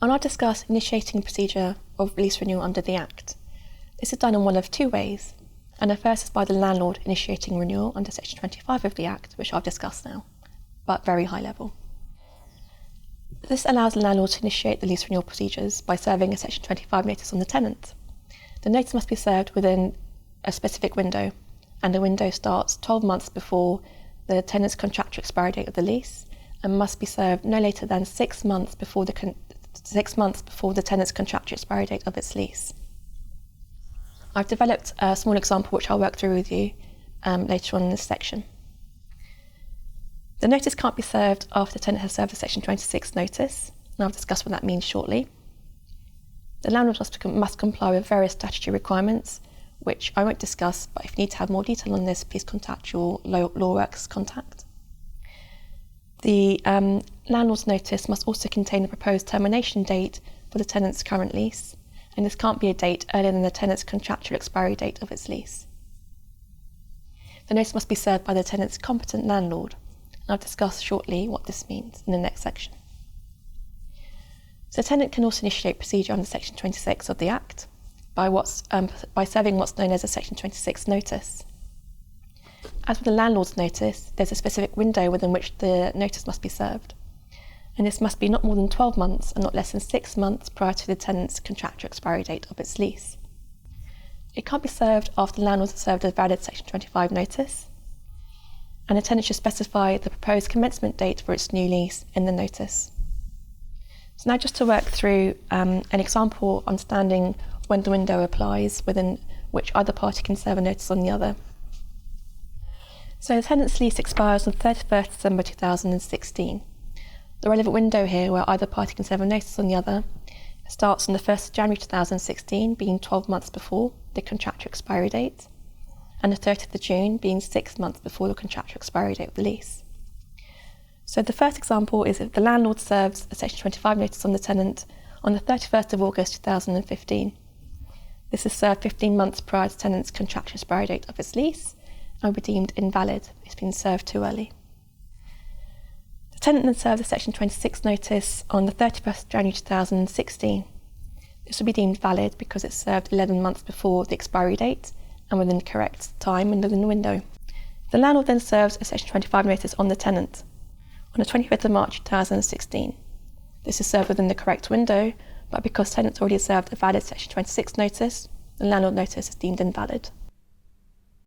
I'll now discuss initiating the procedure of lease renewal under the Act. This is done in one of two ways, and the first is by the landlord initiating renewal under Section 25 of the Act, which I'll discuss now, but very high level. This allows the landlord to initiate the lease renewal procedures by serving a Section 25 notice on the tenant. The notice must be served within a specific window, and the window starts 12 months before the tenant's contractual expiry date of the lease and must be served no later than 6 months before the tenant's contractual expiry date of its lease. I've developed a small example which I'll work through with you later on in this section. The notice can't be served after the tenant has served a Section 26 notice, and I'll discuss what that means shortly. The landlord must comply with various statutory requirements, which I won't discuss, but if you need to have more detail on this, please contact your law works contact. The landlord's notice must also contain the proposed termination date for the tenant's current lease, and this can't be a date earlier than the tenant's contractual expiry date of its lease. The notice must be served by the tenant's competent landlord, and I'll discuss shortly what this means in the next section. So the tenant can also initiate procedure under Section 26 of the Act by serving what's known as a Section 26 notice. As with the landlord's notice, there's a specific window within which the notice must be served, and this must be not more than 12 months and not less than 6 months prior to the tenant's contractual expiry date of its lease. It can't be served after the landlord has served a valid Section 25 notice, and the tenant should specify the proposed commencement date for its new lease in the notice. So now just to work through an example understanding when the window applies within which either party can serve a notice on the other. So the tenant's lease expires on 31st December 2016. The relevant window here where either party can serve a notice on the other starts on the 1st of January 2016, being 12 months before the contractual expiry date, and the 30th of June being 6 months before the contractual expiry date of the lease. So the first example is if the landlord serves a Section 25 notice on the tenant on the 31st of August 2015. This is served 15 months prior to the tenant's contractual expiry date of its lease and will be deemed invalid if it's been served too early. The tenant then served a Section 26 notice on the 31st of January 2016. This will be deemed valid because it's served 11 months before the expiry date and within the correct time and within the window. The landlord then serves a Section 25 notice on the tenant on the 25th of March 2016. This is served within the correct window, but because the tenant's already served a valid Section 26 notice, the landlord notice is deemed invalid.